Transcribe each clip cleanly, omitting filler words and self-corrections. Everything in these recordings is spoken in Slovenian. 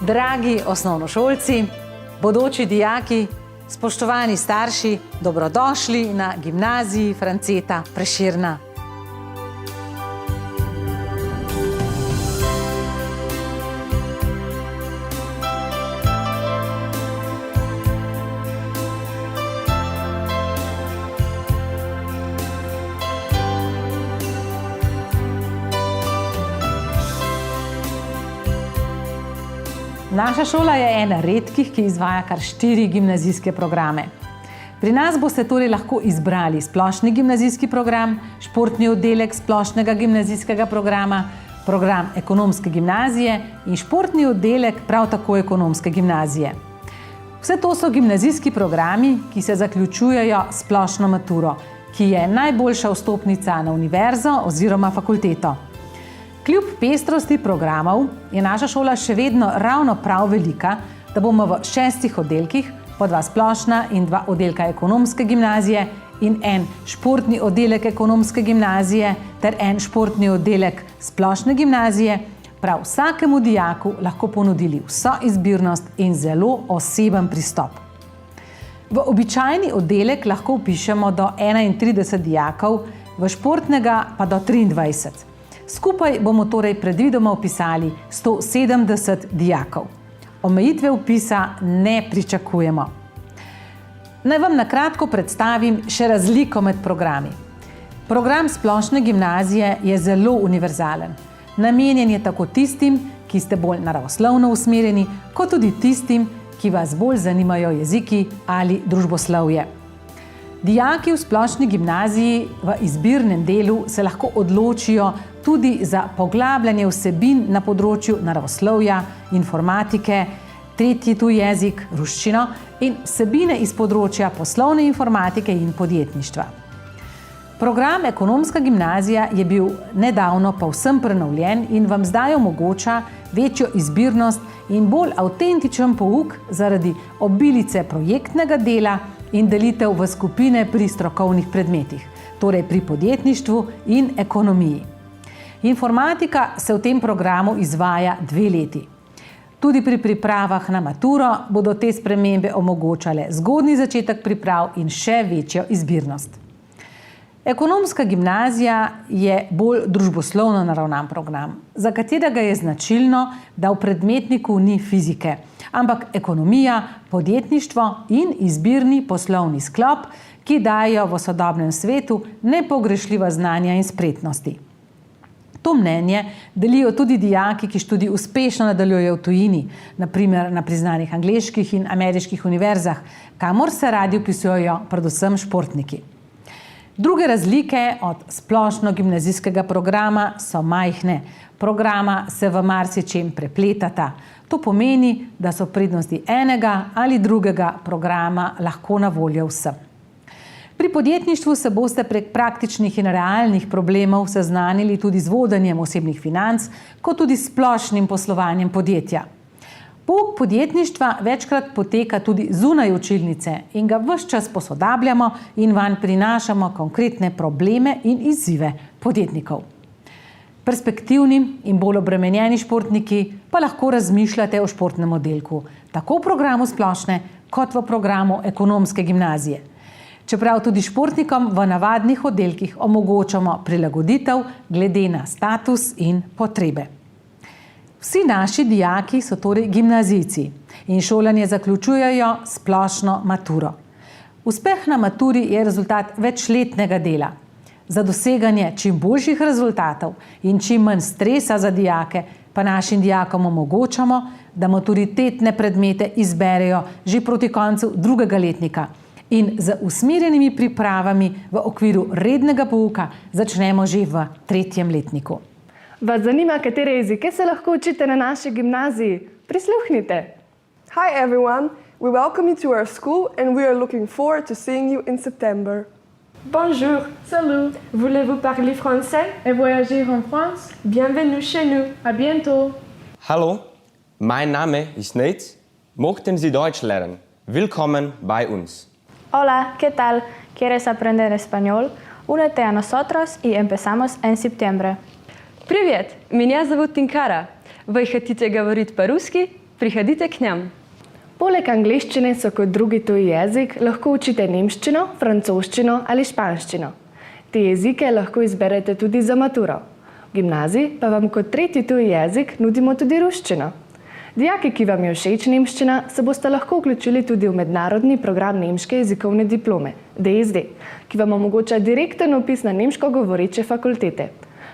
Dragi osnovnošolci, bodoči dijaki, spoštovani starši, dobrodošli na gimnaziji Franceta Prešerna. Naša šola je ena redkih, ki izvaja kar 4 gimnazijske programe. Pri nas boste torej lahko izbrali splošni gimnazijski program, športni oddelek splošnega gimnazijskega programa, program ekonomske gimnazije in športni oddelek prav tako ekonomske gimnazije. Vse to so gimnazijski programi, ki se zaključujejo s splošno maturo, ki je najboljša vstopnica na univerzo oziroma fakulteto. Kljub pestrosti programov je naša šola še vedno ravno prav velika, da bomo v 6 oddelkih, po 2 splošna in 2 oddelka ekonomske gimnazije in en športni oddelek ekonomske gimnazije ter en športni oddelek splošne gimnazije, prav vsakemu dijaku lahko ponudili vso izbirnost in zelo oseben pristop. V običajni oddelek lahko vpišemo do 31 dijakov, v športnega pa do 23. Skupaj bomo torej predvidoma vpisali 170 dijakov. Omejitve vpisa ne pričakujemo. Naj vam na kratko predstavim še razliko med programi. Program splošne gimnazije je zelo univerzalen. Namenjen je tako tistim, ki ste bolj naravoslovno usmerjeni, kot tudi tistim, ki vas bolj zanimajo jeziki ali družboslovje. Dijaki v splošni gimnaziji v izbirnem delu se lahko odločijo tudi za poglabljanje vsebin na področju naravoslovja, informatike, tretji tuj jezik, ruščino in vsebine iz področja poslovne informatike in podjetništva. Program ekonomska gimnazija je bil nedavno povsem prenovljen in vam zdaj omogoča večjo izbirnost in bolj avtentičen pouk zaradi obilice projektnega dela in delitev v skupine pri strokovnih predmetih, torej pri podjetništvu in ekonomiji. Informatika se v tem programu izvaja 2 leti. Tudi pri pripravah na maturo bodo te spremembe omogočale zgodnji začetek priprav in še večjo izbirnost. Ekonomska gimnazija je bolj družboslovno naravnan program, za katerega je značilno, da v predmetniku ni fizike, ampak ekonomija, podjetništvo in izbirni poslovni sklop, ki dajo v sodobnem svetu nepogrešljiva znanja in spretnosti. To mnenje delijo tudi dijaki, ki študij uspešno nadaljujejo v tujini, na primer na priznanih angleških in ameriških univerzah, kamor se radi vpisujejo predvsem športniki. Druge razlike od splošno gimnazijskega programa so majhne. Programa se v marsičem prepletata. To pomeni, da so prednosti enega ali drugega programa lahko na voljo vsem. Pri podjetništvu se boste prek praktičnih in realnih problemov seznanili tudi z vodenjem osebnih financ, kot tudi splošnim poslovanjem podjetja. Pouk podjetništva večkrat poteka tudi zunaj učilnice in ga ves čas posodabljamo in vanj prinašamo konkretne probleme in izzive podjetnikov. Perspektivni in bolj obremenjeni športniki pa lahko razmišljate o športnem oddelku, tako v programu splošne kot v programu ekonomske gimnazije. Čeprav tudi športnikom v navadnih oddelkih omogočamo prilagoditev glede na status in potrebe. Vsi naši dijaki so torej gimnazijci in šolanje zaključujejo splošno maturo. Uspeh na maturi je rezultat večletnega dela. Za doseganje čim boljših rezultatov in čim manj stresa za dijake pa našim dijakom omogočamo, da maturitetne predmete izberejo že proti koncu 2. letnika in z usmerjenimi pripravami v okviru rednega pouka začnemo že v 3. letniku. Vas zanima, katere jezike se lahko učite na naši gimnaziji? Prisluhnite! Hi everyone, we welcome you to our school and we are looking forward to seeing you in September. Bonjour, salut, voulez-vous parler français et voyager en France? Bienvenue chez nous, à bientôt. Hallo, mein Name ist Nate. Möchten Sie Deutsch lernen? Willkommen bei uns. Hola, ¿qué tal? ¿Quieres aprender español? Únete a nosotros y empezamos en septiembre. Привет, меня зовут Тинкара. Вы хотите говорить по-русски? Prihajite k nam. Poleg angleščine so kot drugi tuji jezik lahko učite nemščino, francoščino ali španščino. Te jezike lahko izberete tudi za maturo. V gimnaziji pa vam kot tretji tuji jezik nudimo tudi ruščino. Dijaki, ki vam je všeč nemščina, se boste lahko vključili tudi v mednarodni program nemške jezikovne diplome, DSD, ki vam omogoča direkten vpis na nemško govoreče fakultete.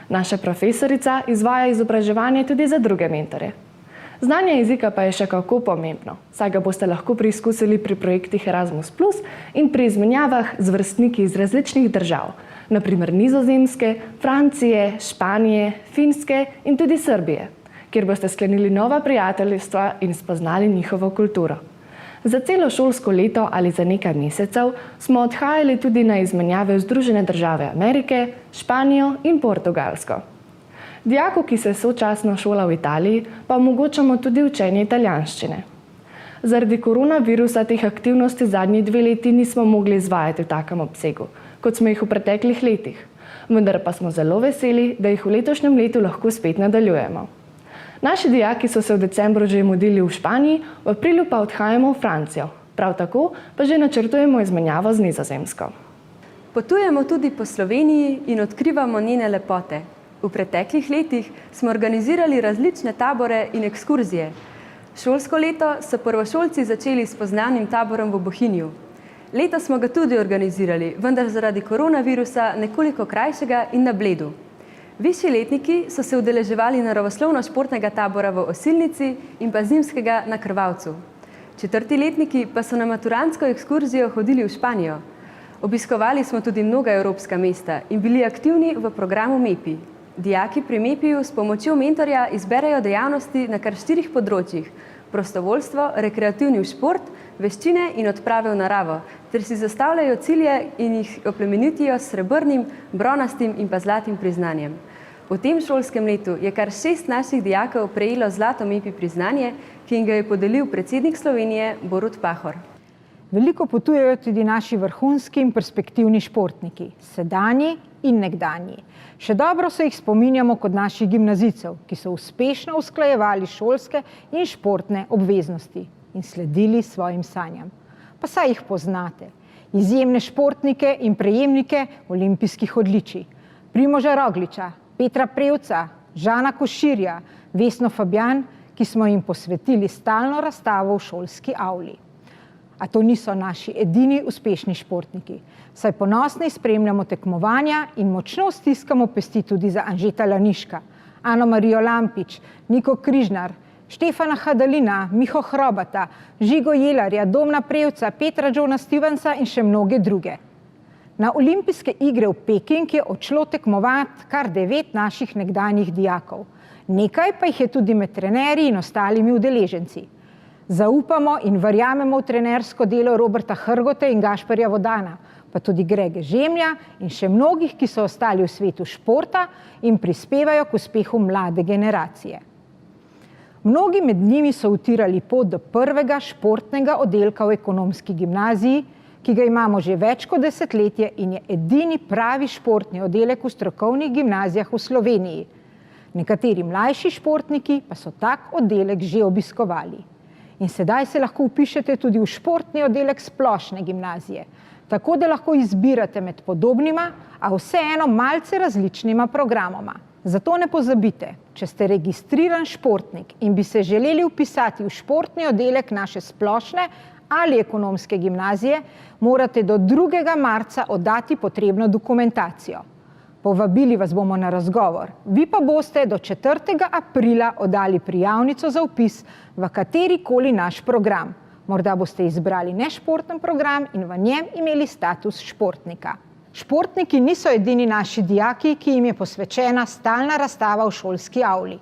Naša profesorica izvaja izobraževanje tudi za druge mentore. Znanje jezika pa je še kako pomembno, saj ga boste lahko preizkusili pri projektih Erasmus+ in pri izmenjavah z vrstniki iz različnih držav, naprimer Nizozemske, Francije, Španije, Finske in tudi Srbije, kjer boste sklenili nova prijateljstva in spoznali njihovo kulturo. Za celo šolsko leto ali za nekaj mesecev smo odhajali tudi na izmenjave v Združene države Amerike, Španijo in Portugalsko. Dijaku, ki se sočasno šola v Italiji, pa omogočamo tudi učenje italijanščine. Zaradi koronavirusa teh aktivnosti zadnji 2 leti nismo mogli izvajati v takem obsegu, kot smo jih v preteklih letih, vendar pa smo zelo veseli, da jih v letošnjem letu lahko spet nadaljujemo. Naši dijaki so se v decembru že mudili v Španiji, v aprilu pa odhajamo v Francijo. Prav tako pa že načrtujemo izmenjavo z Nizozemsko. Potujemo tudi po Sloveniji in odkrivamo njene lepote. V preteklih letih smo organizirali različne tabore in ekskurzije. Šolsko leto so prvošolci začeli s spoznavnim taborom v Bohinju. Letos smo ga tudi organizirali, vendar zaradi koronavirusa nekoliko krajšega in na Bledu. Višji letniki so se udeleževali naravoslovno-športnega tabora v Osilnici in pa zimskega na Krvavcu. 4. letniki pa so na maturantsko ekskurzijo hodili v Španijo. Obiskovali smo tudi mnoga evropska mesta in bili aktivni v programu MEPI. Dijaki pri MEPI-ju s pomočjo mentorja izberejo dejavnosti na kar 4 področjih: prostovoljstvo, rekreativni šport, veščine in odprave v naravo, ter si zastavljajo cilje in jih oplemenitijo s srebrnim, bronastim in pa zlatim priznanjem. V tem šolskem letu je kar 6 naših dijakov prejelo zlato MEPI priznanje, ki jim ga je podelil predsednik Slovenije Borut Pahor. Veliko potujejo tudi naši vrhunski in perspektivni športniki, sedanji in nekdanji. Še dobro se jih spominjamo kot naših gimnazijcev, ki so uspešno usklajevali šolske in športne obveznosti in sledili svojim sanjam. Pa saj jih poznate. Izjemne športnike in prejemnike olimpijskih odličij. Primoža Rogliča, Petra Prevca, Žana Koširja, Vesno Fabjan, ki smo jim posvetili stalno razstavo v šolski avli. A to niso naši edini uspešni športniki, saj ponosno spremljamo tekmovanja in močno stiskamo pesti tudi za Anžeta Laniška, Ano Marijo Lampič, Niko Križnar, Štefana Hadalina, Miho Hrobata, Žigo Jelarja, Domna Prevca, Petra Johna Stevensa in še mnoge druge. Na olimpijske igre v Peking je odšlo tekmovati kar 9 naših nekdanjih dijakov. Nekaj pa jih je tudi med trenerji in ostalimi udeleženci. Zaupamo in verjamemo v trenersko delo Roberta Hrgote in Gašperja Vodana, pa tudi Grege Žemlja in še mnogih, ki so ostali v svetu športa in prispevajo k uspehu mlade generacije. Mnogi med njimi so utirali pot do prvega športnega oddelka v ekonomski gimnaziji, ki ga imamo že več kot desetletje in je edini pravi športni oddelek v strokovnih gimnazijah v Sloveniji. Nekateri mlajši športniki pa so tak oddelek že obiskovali. In sedaj se lahko vpišete tudi v športni oddelek splošne gimnazije, tako da lahko izbirate med podobnima, a vseeno malce različnima programoma. Zato ne pozabite, če ste registriran športnik in bi se želeli vpisati v športni oddelek naše splošne ali ekonomske gimnazije, morate do 2. marca oddati potrebno dokumentacijo. Povabili vas bomo na razgovor, vi pa boste do 4. aprila oddali prijavnico za vpis v katerikoli naš program. Morda boste izbrali nešporten program in v njem imeli status športnika. Športniki niso edini naši dijaki, ki jim je posvečena stalna razstava v šolski avli.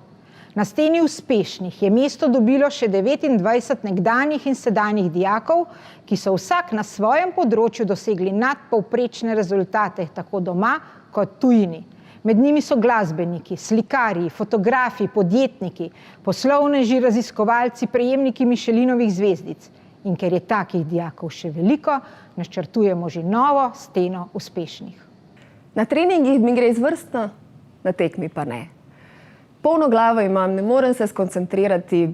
Na steni uspešnih je mesto dobilo še 29 nekdanjih in sedanjih dijakov, ki so vsak na svojem področju dosegli nadpovprečne rezultate tako doma kot tujini. Med njimi so glasbeniki, slikarji, fotografi, podjetniki, poslovneži, raziskovalci, prejemniki Mišelinovih zvezdic. In ker je takih dijakov še veliko, načrtujemo že novo steno uspešnih. Na treningih mi gre izvrstno, na tekmi pa ne. Polno glavo imam, ne morem se skoncentrirati,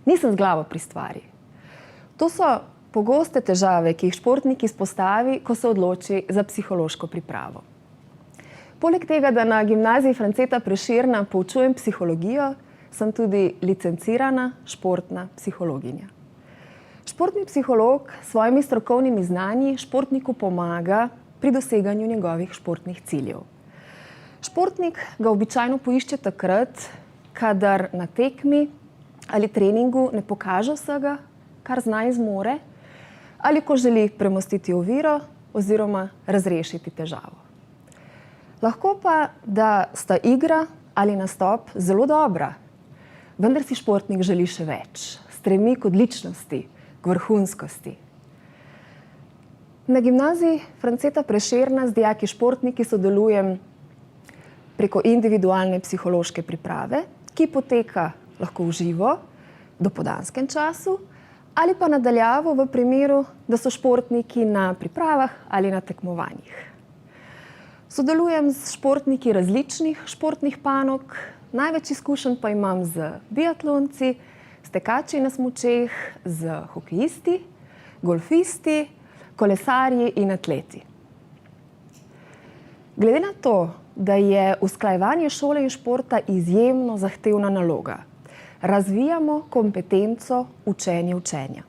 nisem z glavo pri stvari. To so pogoste težave, ki jih športnik izpostavi, ko se odloči za psihološko pripravo. Poleg tega, da na gimnaziji Franceta Prešerna poučujem psihologijo, sem tudi licencirana športna psihologinja. Športni psiholog s svojimi strokovnimi znanji športniku pomaga pri doseganju njegovih športnih ciljev. Športnik ga običajno poišče takrat, kadar na tekmi ali treningu ne pokaže vsega, kar zna in zmore, ali ko želi premostiti oviro oziroma razrešiti težavo. Lahko pa, da sta igra ali nastop zelo dobra, vendar si športnik želi še več, stremi k odličnosti, k vrhunskosti. Na gimnaziji Franceta Prešerna z dijaki športniki sodelujem preko individualne psihološke priprave, ki poteka lahko v živo, v dopoldanskem času, ali pa na daljavo v primeru, da so športniki na pripravah ali na tekmovanjih. Sodelujem s športniki različnih športnih panog, največ izkušenj pa imam z biatlonci, s tekači na smučeh, z hokejisti, golfisti, kolesarji in atleti. Glede na to, da je usklajevanje šole in športa izjemno zahtevna naloga, razvijamo kompetenco učenja.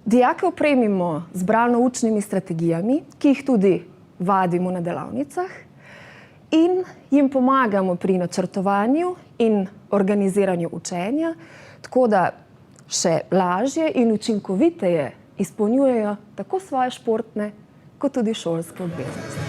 Dijake opremimo z bralno-učnimi strategijami, ki jih tudi vadimo na delavnicah in jim pomagamo pri načrtovanju in organiziranju učenja, tako da še lažje in učinkoviteje izpolnjujejo tako svoje športne kot tudi šolske obveznosti.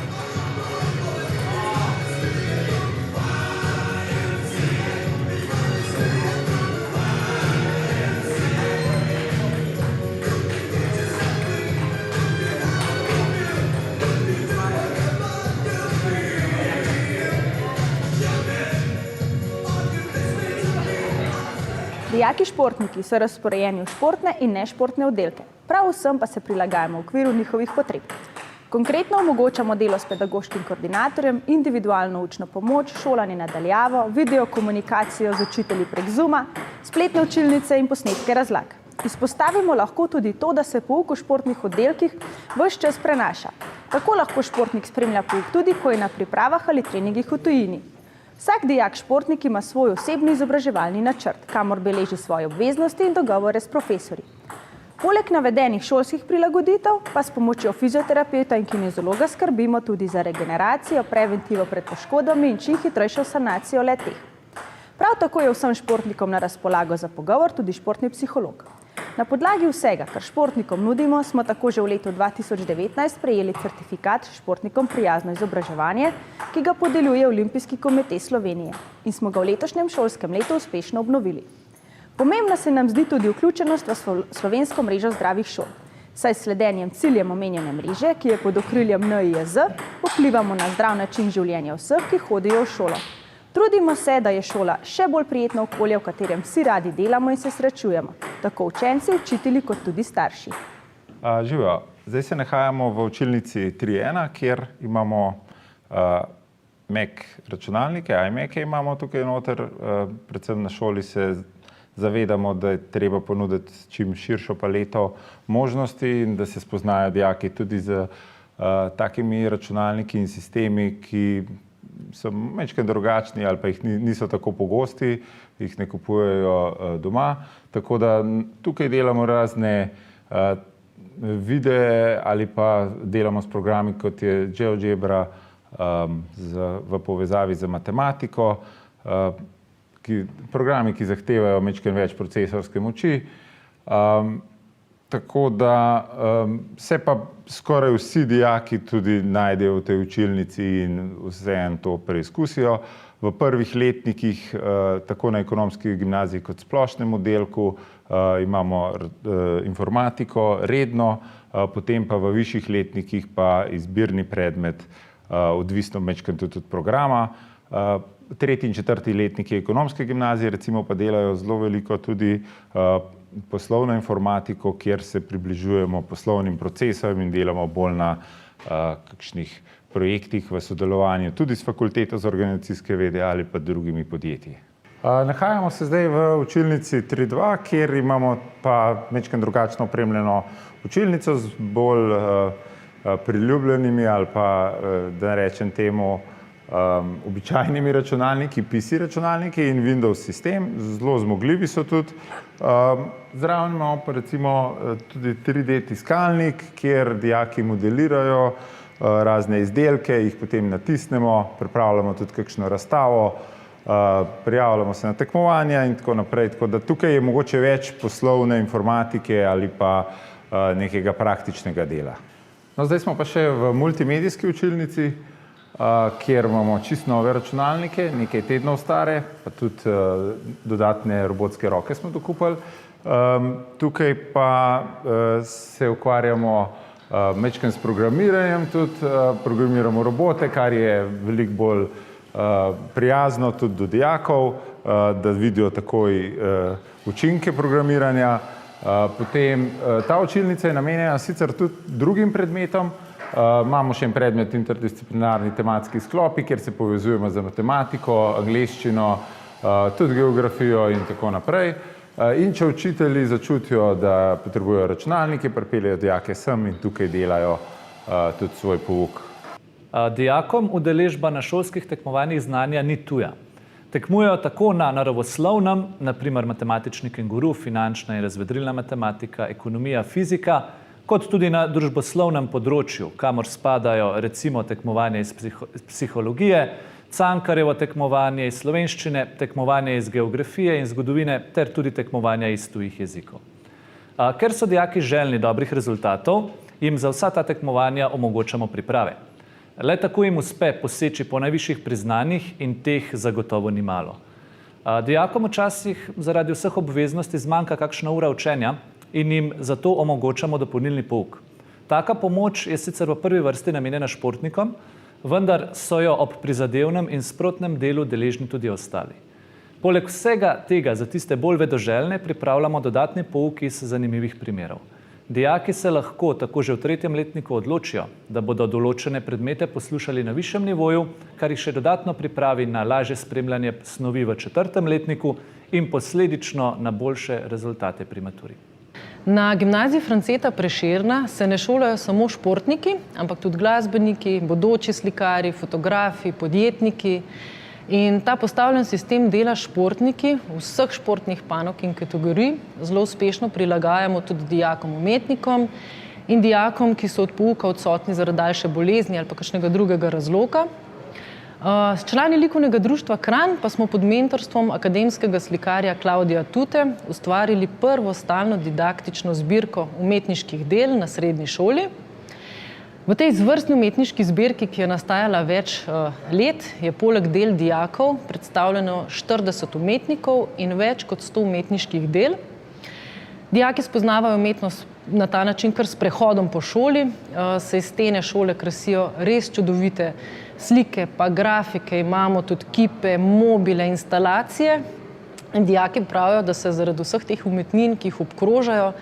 Dijaki športniki so razporejeni v športne in nešportne oddelke, prav vsem pa se prilagajamo v okviru njihovih potreb. Konkretno omogočamo delo s pedagoškim koordinatorjem, individualno učno pomoč, šolanje na daljavo, videokomunikacijo z učitelji prek Zooma, spletne učilnice in posnetke razlag. Izpostavimo lahko tudi to, da se pouk v športnih oddelkih ves čas prenaša. Tako lahko športnik spremlja pouk tudi, ko je na pripravah ali treningih v tujini. Vsak dijak športnik ima svoj osebni izobraževalni načrt, kamor beleži svoje obveznosti in dogovore s profesorji. Poleg navedenih šolskih prilagoditev pa s pomočjo fizioterapeuta in kinezologa skrbimo tudi za regeneracijo, preventivo pred poškodbami in čim hitrejšo sanacijo le-teh. Prav tako je vsem športnikom na razpolago za pogovor tudi športni psiholog. Na podlagi vsega, kar športnikom nudimo, smo tako že v letu 2019 prejeli certifikat Športnikom prijazno izobraževanje, ki ga podeljuje Olimpijski komite Slovenije in smo ga v letošnjem šolskem letu uspešno obnovili. Pomembna se nam zdi tudi vključenost v slovensko mrežo zdravih šol, saj s sledenjem ciljem omenjene mreže, ki je pod okriljem NIJZ, vplivamo na zdrav način življenja vseh, ki hodijo v šolo. Trudimo se, da je šola še bolj prijetno okolje, v katerem vsi radi delamo in se srečujemo, tako učenci, učitelji kot tudi starši. Živijo, zdaj se nahajamo v učilnici 3.1, kjer imamo Mac računalnike, iMac-e imamo tukaj noter, predvsem na šoli se zavedamo, da je treba ponuditi čim širšo paleto možnosti in da se spoznajo dijaki tudi z takimi računalniki in sistemi, ki so majčkeno drugačni ali pa jih niso tako pogosti, jih ne kupujejo doma. Tako da tukaj delamo razne videe ali pa delamo s programi, kot je GeoGebra v povezavi z matematiko, programi, ki zahtevajo majčkeno več procesorske moči. Tako da se pa skoraj vsi dijaki tudi najdejo v tej učilnici in vseeno to preizkusijo. V prvih letnikih, tako na ekonomski gimnaziji kot splošnem oddelku, imamo informatiko redno, potem pa v višjih letnikih pa izbirni predmet, odvisno majčkeno tudi od programa. Tretji in četrti letniki ekonomske gimnazije recimo pa delajo zelo veliko tudi poslovno informatiko, kjer se približujemo poslovnim procesom in delamo bolj na kakšnih projektih v sodelovanju tudi s fakulteto za organizacijske vede ali pa drugimi podjetji. Nahajamo se zdaj v učilnici 3.2, kjer imamo pa majčkeno drugačno opremljeno učilnico z bolj priljubljenimi ali pa, da rečem temu, običajnimi računalniki, PC računalniki in Windows sistem, zelo zmogljivi so tudi. Zraven imamo pa recimo tudi 3D tiskalnik, kjer dijaki modelirajo razne izdelke, jih potem natisnemo, pripravljamo tudi kakšno razstavo, prijavljamo se na tekmovanja in tako naprej. Tako da tukaj je mogoče več poslovne informatike ali pa nekega praktičnega dela. No, zdaj smo pa še v multimedijski učilnici, kjer imamo čisto nove računalnike, nekaj tednov stare, pa tudi dodatne robotske roke smo dokupili. Tukaj pa se ukvarjamo majčkeno s programiranjem, tudi programiramo robote, kar je veliko bolj prijazno tudi do dijakov, da vidijo takoj učinke programiranja. Potem ta učilnica je namenjena sicer tudi drugim predmetom. Imamo še en predmet interdisciplinarni tematski sklopi, kjer se povezujemo z matematiko, angleščino, tudi geografijo in tako naprej. In če učitelji začutijo, da potrebujejo računalnike, pripeljejo dijake sem in tukaj delajo tudi svoj pouk. Dijakom udeležba na šolskih tekmovanjih znanja ni tuja. Tekmujejo tako na naravoslovnem, naprimer matematični kenguru, finančna in razvedrilna matematika, ekonomija, fizika, kot tudi na družboslovnem področju, kamor spadajo recimo tekmovanje iz psihologije, Cankarjevo tekmovanje iz slovenščine, tekmovanje iz geografije in zgodovine ter tudi tekmovanja iz tujih jezikov. Ker so dijaki željni dobrih rezultatov, jim za vsa ta tekmovanja omogočamo priprave. Le tako jim uspe poseči po najvišjih priznanjih in teh zagotovo ni malo. Dijakom včasih zaradi vseh obveznosti zmanjka kakšna ura učenja in jim zato omogočamo dopolnilni pouk. Taka pomoč je sicer v prvi vrsti namenjena športnikom, vendar so jo ob prizadevnem in sprotnem delu deležni tudi ostali. Poleg vsega tega za tiste bolj vedoželjne pripravljamo dodatni pouk iz zanimivih primerov. Dijaki se lahko tako že v 3. letniku odločijo, da bodo določene predmete poslušali na višjem nivoju, kar jih še dodatno pripravi na lažje spremljanje snovi v 4. letniku in posledično na boljše rezultate pri maturi. Na gimnaziji Franceta Prešerna se ne šolajo samo športniki, ampak tudi glasbeniki, bodoči slikarji, fotografi, podjetniki. In ta postavljen sistem dela športniki vseh športnih panog in kategorij zelo uspešno prilagajamo tudi dijakom umetnikom in dijakom, ki so od pouka odsotni zaradi daljše bolezni ali pa kakšnega drugega razloga. S člani likovnega društva Kranj pa smo pod mentorstvom akademskega slikarja Klavdija Tute ustvarili prvo stalno didaktično zbirko umetniških del na srednji šoli. V tej izvrstni umetniški zbirki, ki je nastajala več let, je poleg del dijakov predstavljeno 40 umetnikov in več kot 100 umetniških del. Dijaki spoznavajo umetnost na ta način kar s prehodom po šoli, se iz stene šole krasijo res čudovite slike, pa grafike, imamo tudi kipe, mobile, instalacije. In dijaki pravijo, da se zaradi vseh teh umetnin, ki jih obkrožajo,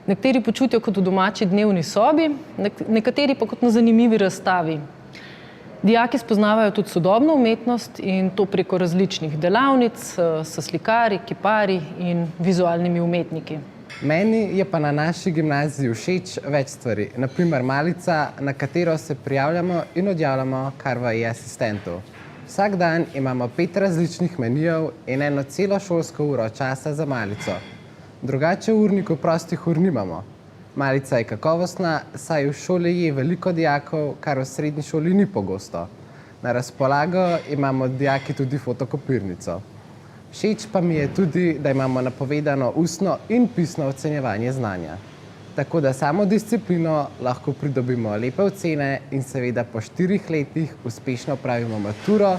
nekateri počutijo kot v domači dnevni sobi, nekateri pa kot na zanimivi razstavi. Dijaki spoznavajo tudi sodobno umetnost in to preko različnih delavnic s slikarji, kiparji in vizualnimi umetniki. Meni je pa na naši gimnaziji všeč več stvari. Naprimer malica, na katero se prijavljamo in odjavljamo kar v e-asistentu. Vsak dan imamo 5 različnih menijev in eno celo šolsko uro časa za malico. Drugače urnikov prostih ur nimamo. Malica je kakovostna, saj v šoli je veliko dijakov, kar v srednji šoli ni pogosto. Na razpolago imamo dijaki tudi fotokopirnico. Všeč pa mi je tudi, da imamo napovedano ustno in pisno ocenjevanje znanja. Tako da samo disciplino lahko pridobimo lepe ocene in seveda po 4 letih uspešno opravimo maturo,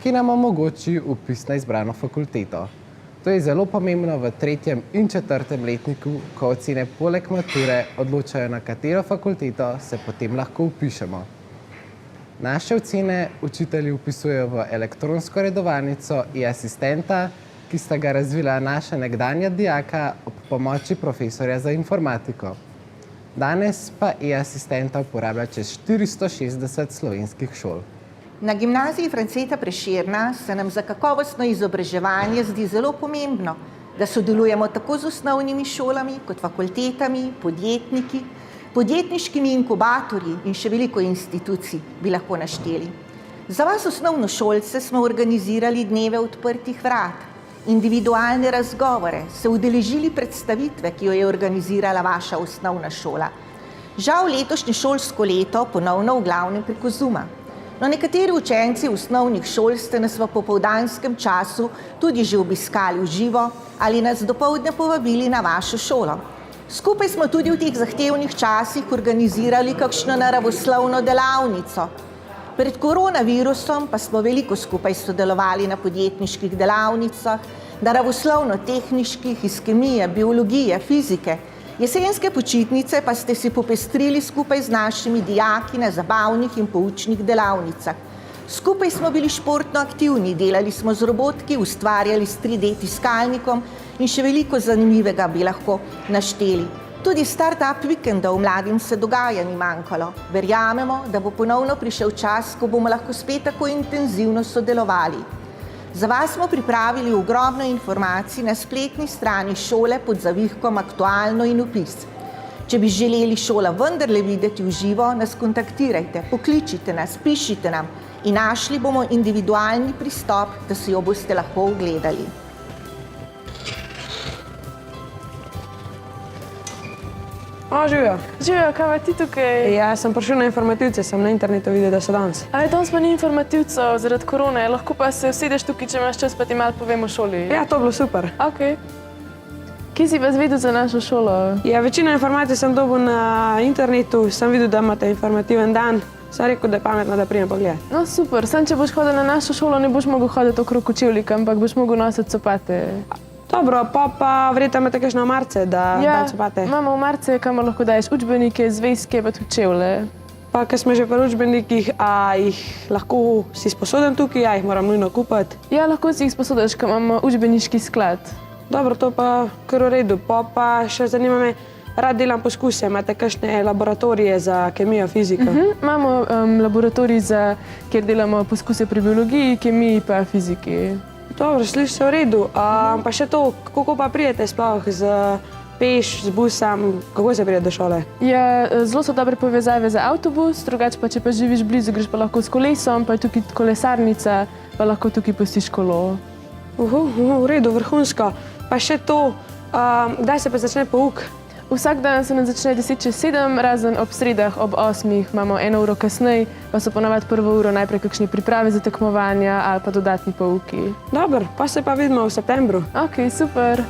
ki nam omogoči vpis na izbrano fakulteto. To je zelo pomembno v 3. in 4. letniku, ko ocene poleg mature odločajo, na katero fakulteto se potem lahko vpišemo. Naše ocene učitelji vpisujejo v elektronsko redovalnico e-asistenta, ki sta ga razvila naša nekdanja dijaka ob pomoči profesorja za informatiko. Danes pa e-asistenta uporablja čez 460 slovenskih šol. Na gimnaziji Franceta Prešerna se nam za kakovostno izobraževanje zdi zelo pomembno, da sodelujemo tako z osnovnimi šolami kot fakultetami, podjetniki, podjetniškimi inkubatorji in še veliko institucij bi lahko našteli. Za vas osnovnošolce smo organizirali dneve odprtih vrat, individualne razgovore, se udeležili predstavitve, ki jo je organizirala vaša osnovna šola. Žal letošnje šolsko leto ponovno v glavnem preko Zooma. No, nekateri učenci osnovnih šol ste nas v popoldanskem času tudi že obiskali v živo ali nas dopoldne povabili na vašo šolo. Skupaj smo tudi v teh zahtevnih časih organizirali kakšno naravoslovno delavnico. Pred koronavirusom pa smo veliko skupaj sodelovali na podjetniških delavnicah, naravoslovno-tehniških, iz kemije, biologije, fizike. Jesenske počitnice pa ste si popestrili skupaj z našimi dijaki na zabavnih in poučnih delavnicah. Skupaj smo bili športno aktivni, delali smo z robotki, ustvarjali s 3D tiskalnikom in še veliko zanimivega bi lahko našteli. Tudi start-up vikendov mladim se dogaja ni manjkalo. Verjamemo, da bo ponovno prišel čas, ko bomo lahko spet tako intenzivno sodelovali. Za vas smo pripravili ogromno informacij na spletni strani šole pod zavihkom Aktualno in Vpis. Če bi želeli šolo vendarle videti v živo, nas kontaktirajte, pokličite nas, pišite nam in našli bomo individualni pristop, da si jo boste lahko ogledali. O, živijo. Živijo, kaj pa ti tukaj? Ja, sem prišel na informativce, sem na internetu videl, da so danes. A je danes pa ni informativcev zaradi korone, lahko pa se usedeš tukaj, če imaš čas, pa ti malo povem o šoli. Ja, to je bilo super. Ok. Kje si pa zvedel za našo šolo? Ja, večino informacij sem dobil na internetu, sem videl, da imate informativen dan. Sem rekel, da je pametno, da pridem pogledati. No, super. Sam, če boš hodil na našo šolo, ne boš mogel hoditi okrog učilnika, ampak boš mogel nositi copate. Dobro, pa verjetno imate kakšne marce, da copate. Ja, imamo marce, kamor lahko daješ učbenike, zvezke, pa tudi čevlje. Pa, ker smo že pri učbenikih, a jih lahko si sposodim tukaj, a jih moram nujno kupiti? Ja, lahko si jih sposodiš, ker imamo učbeniški sklad. Dobro, to pa kar v redu. Pa še zanima me, rad delam poskuse, imate kakšne laboratorije za kemijo, fiziko? Imamo laboratorij, kjer delamo poskuse pri biologiji, kemiji pa fiziki. Dobro, sliši se v redu. Pa še to, kako pa prijete sploh z peš, z busom, kako se pride do šole? Ja, zelo so dobre povezave za avtobus, drugače pa, če pa živiš blizu, greš pa lahko s kolesom, pa je tukaj kolesarnica, pa lahko tukaj pustiš kolo. V redu, vrhunsko. Pa še to, kdaj se pa začne pouk? Vsak dan se nam začne 6:50, razen ob sredah ob 8 imamo 1 uro kasneje, pa so ponavadi prvo uro najprej kakšne priprave za tekmovanja ali pa dodatni pouki. Dobro, pa se pa vidimo v septembru. Ok, super.